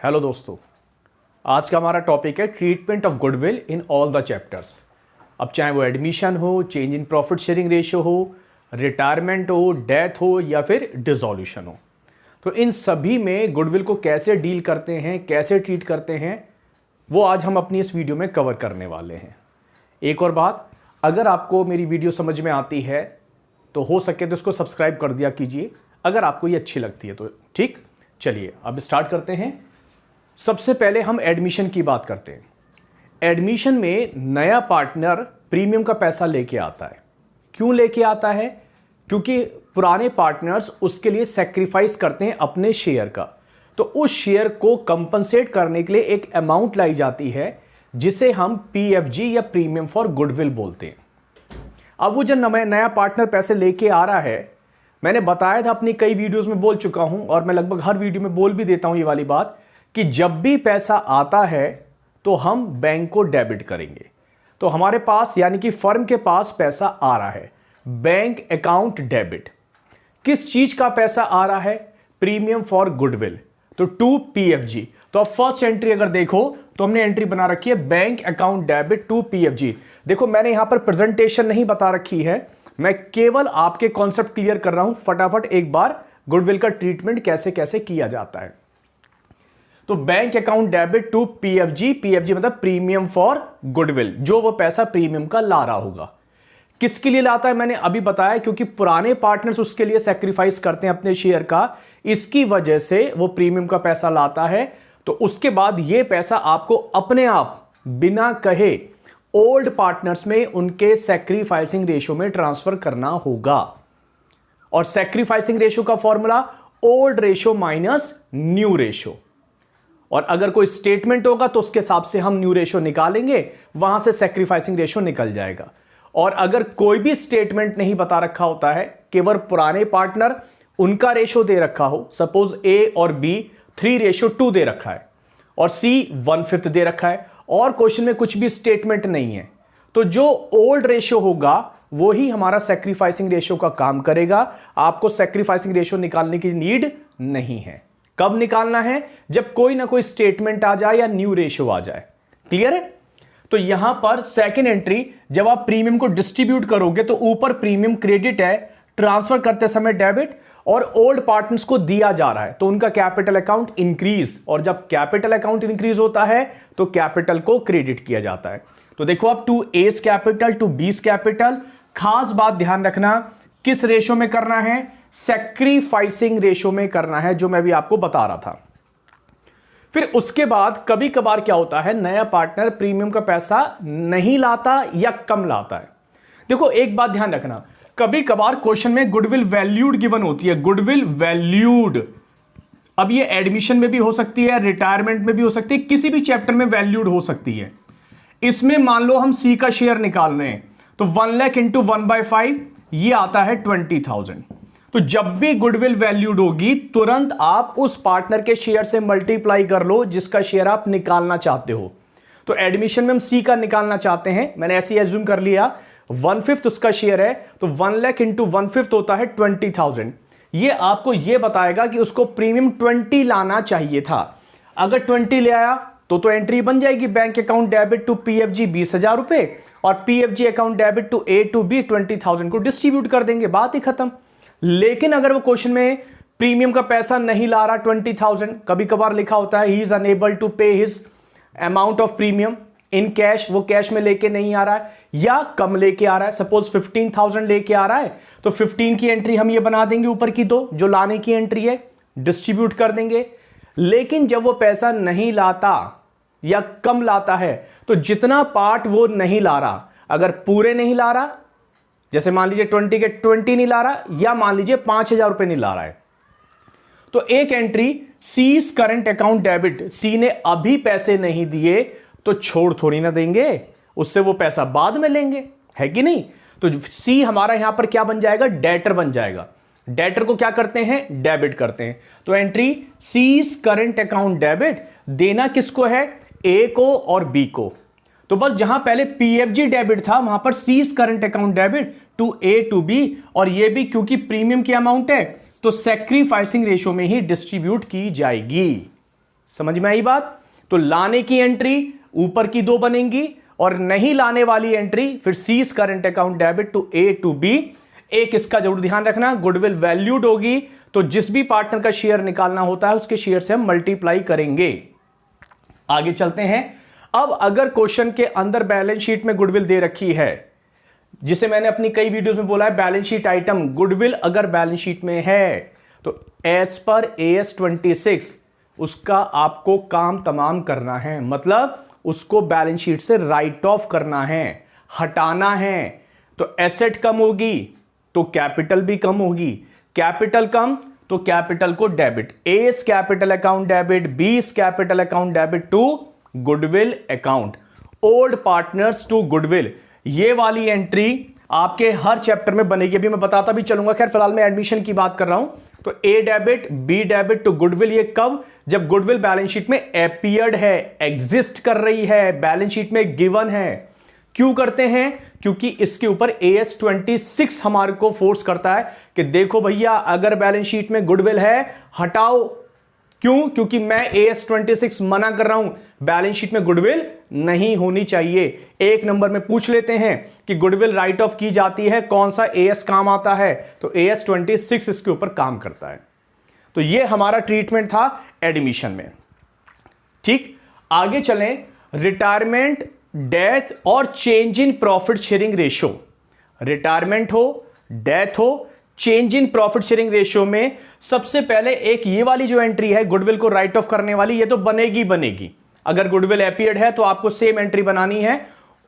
Hello दोस्तों, आज का हमारा टॉपिक है treatment of goodwill in all the chapters. अब चाहे वो एडमिशन हो, change in profit sharing ratio हो, रिटायरमेंट हो, डेथ हो या फिर डिसॉल्यूशन हो, तो इन सभी में गुडविल को कैसे डील करते हैं, कैसे ट्रीट करते हैं, वो आज हम अपनी इस वीडियो में कवर करने वाले हैं। एक और बात, अगर आपको मेरी वीडियो समझ में आती है तो हो सके तो इसको सब्सक्राइब कर दिया कीजिए, अगर आपको ये अच्छी लगती है तो। ठीक, चलिए अब स्टार्ट करते हैं। सबसे पहले हम एडमिशन की बात करते हैं। एडमिशन में नया पार्टनर प्रीमियम का पैसा लेके आता है। क्यों लेके आता है? क्योंकि पुराने पार्टनर्स उसके लिए सेक्रीफाइस करते हैं अपने शेयर का, तो उस शेयर को कंपनसेट करने के लिए एक अमाउंट लाई जाती है जिसे हम पीएफजी या प्रीमियम फॉर गुडविल बोलते हैं। अब वो जो नया पार्टनर पैसे लेके आ रहा है, मैंने बताया था अपनी कई वीडियोस में, बोल चुका हूं और मैं लगभग हर वीडियो में बोल भी देता हूं ये वाली बात कि जब भी पैसा आता है तो हम बैंक को डेबिट करेंगे। तो हमारे पास यानी कि फर्म के पास पैसा आ रहा है, बैंक अकाउंट डेबिट। किस चीज का पैसा आ रहा है? प्रीमियम फॉर गुडविल, तो टू पीएफजी। तो अब फर्स्ट एंट्री अगर देखो तो हमने एंट्री बना रखी है bank account debit to PFG. देखो मैंने यहां पर प्रेजेंटेशन नहीं बता रखी है, मैं केवल आपके कॉन्सेप्ट क्लियर कर रहा हूं। फटाफट एक बार गुडविल का ट्रीटमेंट कैसे कैसे किया जाता है। तो bank account debit to PFG, PFG मतलब प्रीमियम फॉर गुडविल, जो वो पैसा प्रीमियम का ला रहा होगा। किसके लिए लाता है मैंने अभी बताया, क्योंकि पुराने पार्टनर्स उसके लिए सेक्रीफाइस करते हैं अपने शेयर का, इसकी वजह से वो प्रीमियम का पैसा लाता है। तो उसके बाद ये पैसा आपको अपने आप बिना कहे ओल्ड पार्टनर्स में उनके सेक्रीफाइसिंग रेशियो में ट्रांसफर करना होगा। और सेक्रीफाइसिंग रेशियो का formula old ratio minus new ratio. और अगर कोई स्टेटमेंट होगा तो उसके हिसाब से हम न्यू रेशियो निकालेंगे, वहां से सेक्रीफाइसिंग रेशियो निकल जाएगा। और अगर कोई भी स्टेटमेंट नहीं बता रखा होता है, केवल पुराने पार्टनर उनका रेशियो दे रखा हो, सपोज ए और बी 3:2 दे रखा है और सी 1/5 दे रखा है और क्वेश्चन में कुछ भी स्टेटमेंट नहीं है, तो जो ओल्ड रेशियो होगा वो ही हमारा सेक्रीफाइसिंग रेशियो का काम करेगा। आपको सेक्रीफाइसिंग रेशियो निकालने की नीड नहीं है। कब निकालना है? जब कोई ना कोई स्टेटमेंट आ जाए या न्यू रेशियो आ जाए। क्लियर है? तो यहां पर सेकंड एंट्री, जब आप प्रीमियम को डिस्ट्रीब्यूट करोगे तो ऊपर प्रीमियम क्रेडिट है, ट्रांसफर करते समय डेबिट, और ओल्ड पार्टनर्स को दिया जा रहा है तो उनका कैपिटल अकाउंट इंक्रीज, और जब कैपिटल अकाउंट इंक्रीज होता है तो कैपिटल को क्रेडिट किया जाता है। तो देखो अब to A's capital to B's capital. खास बात ध्यान रखना, किस रेशियो में करना है? सेक्रीफाइसिंग रेशियो में करना है, जो मैं भी आपको बता रहा था। फिर उसके बाद कभी कभार क्या होता है, नया पार्टनर प्रीमियम का पैसा नहीं लाता या कम लाता है। देखो एक बात ध्यान रखना, कभी कभार क्वेश्चन में गुडविल वैल्यूड गिवन होती है, गुडविल वैल्यूड। अब ये एडमिशन में भी हो सकती है, रिटायरमेंट में भी हो सकती है, किसी भी चैप्टर में वैल्यूड हो सकती है। इसमें मान लो हम सी का शेयर निकाल रहे हैं, तो 1 लाख इंटू 1/5 ये आता है 20,000। तो जब भी गुडविल वैल्यूड होगी तुरंत आप उस पार्टनर के शेयर से मल्टीप्लाई कर लो जिसका शेयर आप निकालना चाहते हो। तो एडमिशन में हम सी का निकालना चाहते हैं, मैंने ऐसे ही एज्यूम कर लिया, 1/5 उसका शेयर है, तो 1 लाख इंटू 1/5 होता है 20,000। ये आपको ये बताएगा कि उसको प्रीमियम 20 लाना चाहिए था। अगर 20 ले आया तो एंट्री बन जाएगी bank account debit to PFG 20,000 रुपए, और PFG account debit to A to B 20,000 को डिस्ट्रीब्यूट कर देंगे, बात ही खत्म। लेकिन अगर वो क्वेश्चन में प्रीमियम का पैसा नहीं ला रहा 20,000, कभी कभार लिखा होता है ही इज अनेबल टू पे his amount of premium in cash, वो कैश में लेके नहीं आ रहा है या कम लेके आ रहा है, सपोज 15,000 लेके आ रहा है, तो 15 की एंट्री हम ये बना देंगे, ऊपर की दो जो लाने की एंट्री है डिस्ट्रीब्यूट कर देंगे। लेकिन जब वो पैसा नहीं लाता या कम लाता है, तो जितना पार्ट वो नहीं ला रहा, अगर पूरे नहीं ला रहा, जैसे मान लीजिए 20 के 20 नहीं ला रहा, या मान लीजिए 5,000 रुपए नहीं ला रहा है, तो एक entry C's current account debit, C ने अभी पैसे नहीं दिए तो छोड़ थोड़ी ना देंगे, उससे वो पैसा बाद में लेंगे, है कि नहीं? तो सी हमारा यहां पर क्या बन जाएगा? डेटर बन जाएगा। डेटर को क्या करते हैं? डेबिट करते हैं। तो entry C's current account debit, देना किसको है? ए को और बी को। तो बस जहां पहले पीएफजी डेबिट था वहां पर C's current account debit to A to B, और ये भी क्योंकि प्रीमियम की अमाउंट है तो सेक्रीफाइसिंग रेशियो में ही डिस्ट्रीब्यूट की जाएगी। समझ में आई बात? तो लाने की एंट्री ऊपर की 2 बनेंगी और नहीं लाने वाली एंट्री फिर C's current account debit to A to B. एक इसका जरूर ध्यान रखना, गुडविल वैल्यूड होगी तो जिस भी पार्टनर का शेयर निकालना होता है उसके शेयर से हम मल्टीप्लाई करेंगे। आगे चलते हैं। अब अगर क्वेश्चन के अंदर बैलेंस शीट में गुडविल दे रखी है, जिसे मैंने अपनी कई वीडियोस में बोला है, बैलेंस शीट आइटम गुडविल अगर बैलेंस शीट में है तो एज पर AS 26 उसका आपको काम तमाम करना है, मतलब उसको बैलेंस शीट से राइट ऑफ करना है, हटाना है। तो एसेट कम होगी तो कैपिटल भी कम होगी, कैपिटल कम तो कैपिटल को debit, A's capital account debit, B's capital account debit to goodwill account, old partners to goodwill. ये वाली एंट्री आपके हर चैप्टर में बनेगी, अभी मैं बताता भी चलूंगा। खैर फिलहाल मैं एडमिशन की बात कर रहा हूं। तो A debit B debit to goodwill, ये कब? जब गुडविल बैलेंस शीट में अपीयर्ड है, एग्जिस्ट कर रही है, बैलेंस शीट में गिवन है। क्यों करते हैं? क्योंकि इसके ऊपर AS 26 हमारे को फोर्स करता है कि देखो भैया अगर बैलेंस शीट में गुडविल है हटाओ। क्यों? क्योंकि मैं AS 26 मना कर रहा हूं, बैलेंस शीट में गुडविल नहीं होनी चाहिए। एक नंबर में पूछ लेते हैं कि गुडविल राइट ऑफ की जाती है, कौन सा AS काम आता है? तो AS 26 इसके ऊपर काम करता है। तो ये हमारा ट्रीटमेंट था एडमिशन में। ठीक, आगे चलें। रिटायरमेंट, डेथ और change in profit sharing ratio. Retirement हो, डेथ हो, change in profit sharing ratio में सबसे पहले एक ये वाली जो एंट्री है गुडविल को राइट ऑफ करने वाली, ये तो बनेगी। अगर गुडविल अपीयर्ड है तो आपको सेम एंट्री बनानी है,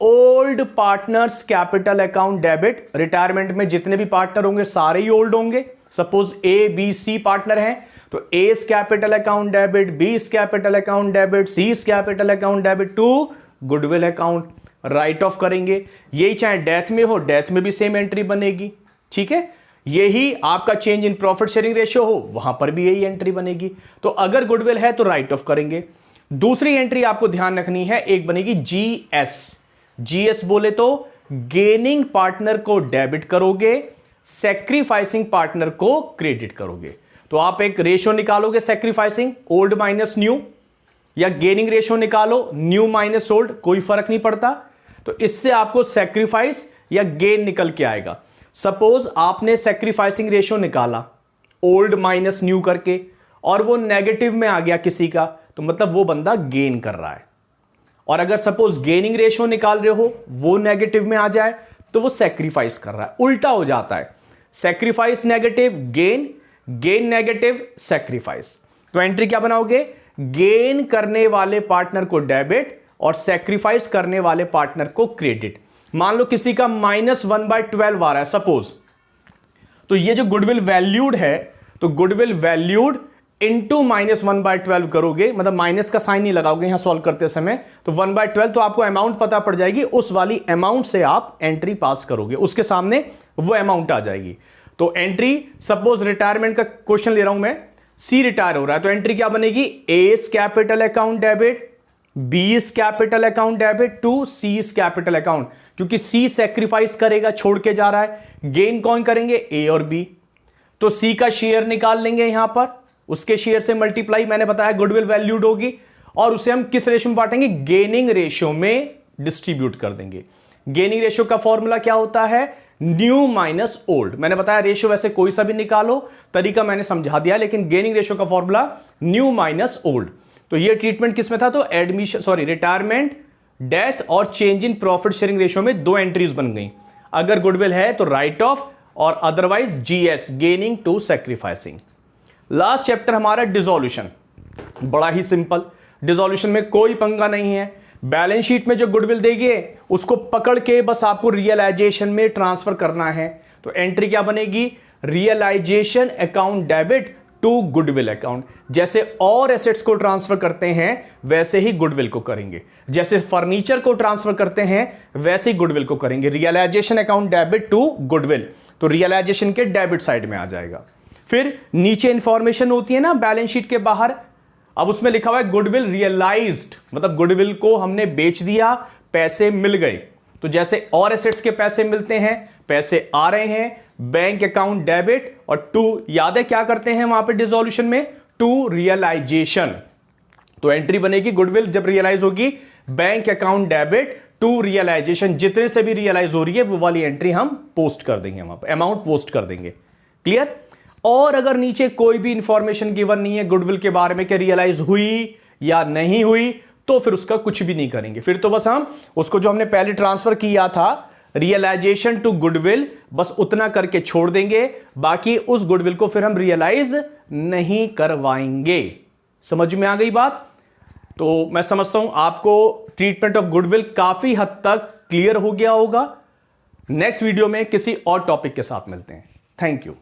old partners capital account debit. Retirement में जितने भी पार्टनर होंगे सारे ही ओल्ड होंगे। Suppose A B C partner हैं तो A's capital account debit, B's capital account debit, C's capital account debit to goodwill account, write off करेंगे। यही चाहे डेथ में हो, डेथ में भी सेम एंट्री बनेगी। ठीक है, यही आपका change in profit sharing ratio हो, वहां पर भी यही एंट्री बनेगी। तो अगर गुडविल है तो राइट ऑफ करेंगे। दूसरी एंट्री आपको ध्यान रखनी है, एक बनेगी GS बोले तो गेनिंग पार्टनर को डेबिट करोगे, सैक्रिफाइसिंग पार्टनर को क्रेडिट करोगे। तो आप एक रेशियो निकालोगे, सैक्रिफाइसिंग ओल्ड माइनस न्यू, या गेनिंग रेशियो निकालो न्यू माइनस ओल्ड, कोई फर्क नहीं पड़ता। तो इससे आपको सैक्रिफाइस या गेन निकल के आएगा। सपोज आपने सैक्रिफाइसिंग रेशियो निकाला ओल्ड माइनस न्यू करके और वो नेगेटिव में आ गया किसी का, तो मतलब वो बंदा गेन कर रहा है। और अगर सपोज गेनिंग रेशियो निकाल रहे हो वो नेगेटिव में आ जाए तो वो सैक्रिफाइस कर रहा है, उल्टा हो जाता है। Sacrifice negative gain, gain negative sacrifice. तो एंट्री क्या बनाओगे? गेन करने वाले पार्टनर को डेबिट और सैक्रिफाइस करने वाले पार्टनर को क्रेडिट। मान लो किसी का -1/12 आ रहा है सपोज, तो ये जो गुडविल वैल्यूड है तो गुडविल वैल्यूड इंटू -1/12 करोगे, मतलब माइनस का साइन नहीं लगाओगे यहां सॉल्व करते समय, तो 1/12 तो आपको अमाउंट पता पड़ जाएगी, उस वाली अमाउंट से आप एंट्री पास करोगे, उसके सामने वो अमाउंट आ जाएगी। तो एंट्री सपोज रिटायरमेंट का क्वेश्चन ले रहा हूं मैं, सी रिटायर हो रहा है तो एंट्री क्या बनेगी? A's capital account debit, B's capital account debit to C's capital account, क्योंकि सी सैक्रिफाइस करेगा, छोड़ के जा रहा है। गेन कौन करेंगे? ए और बी। तो सी का शेयर निकाल लेंगे यहां पर, उसके शेयर से मल्टीप्लाई, मैंने बताया गुडविल वैल्यूड होगी, और उसे हम किस रेशियो में बांटेंगे? गेनिंग रेशियो में डिस्ट्रीब्यूट कर देंगे। गेनिंग रेशियो का फॉर्मूला क्या होता है? New minus old. मैंने बताया रेशियो वैसे कोई सा भी निकालो, तरीका मैंने समझा दिया, लेकिन गेनिंग रेशियो का फॉर्मूला न्यू माइनस ओल्ड। तो ये ट्रीटमेंट किसमें था? तो रिटायरमेंट, डेथ और change in profit sharing ratio में 2 एंट्रीज बन गई। अगर गुडविल है तो राइट ऑफ, और otherwise GS gaining to sacrificing. Last chapter हमारा डिसोल्यूशन, बड़ा ही सिंपल। डिसोल्यूशन में कोई पंगा नहीं है, बैलेंस शीट में जो गुडविल देंगे उसको पकड़ के बस आपको रियलाइजेशन में ट्रांसफर करना है। तो एंट्री क्या बनेगी? Realisation account debit to goodwill account. जैसे और एसेट्स को ट्रांसफर करते हैं वैसे ही गुडविल को करेंगे, जैसे फर्नीचर को ट्रांसफर करते हैं वैसे ही गुडविल को करेंगे। Realisation account debit to goodwill, तो रियलाइजेशन के डेबिट साइड में आ जाएगा। फिर नीचे इंफॉर्मेशन होती है ना बैलेंस शीट के बाहर, अब उसमें लिखा हुआ है गुडविल रियलाइज्ड, मतलब गुडविल को हमने बेच दिया, पैसे मिल गए। तो जैसे और एसेट्स के पैसे मिलते हैं, पैसे आ रहे हैं, बैंक अकाउंट डेबिट, और टू याद है क्या करते हैं वहां पे डिसोल्यूशन में? To realisation. तो तो एंट्री बनेगी गुडविल जब रियलाइज होगी, bank account debit to realisation, जितने से भी रियलाइज हो रही है वो वाली एंट्री हम पोस्ट कर देंगे, वहां पर अमाउंट पोस्ट कर देंगे। क्लियर? और अगर नीचे कोई भी इंफॉर्मेशन गिवन नहीं है गुडविल के बारे में कि रियलाइज हुई या नहीं हुई, तो फिर उसका कुछ भी नहीं करेंगे। फिर तो बस हम उसको जो हमने पहले ट्रांसफर किया था रियलाइजेशन टू गुडविल, बस उतना करके छोड़ देंगे, बाकी उस गुडविल को फिर हम रियलाइज नहीं करवाएंगे। समझ में आ गई बात? तो मैं समझता हूं आपको ट्रीटमेंट ऑफ गुडविल काफी हद तक क्लियर हो गया होगा। नेक्स्ट वीडियो में किसी और टॉपिक के साथ मिलते हैं। Thank you.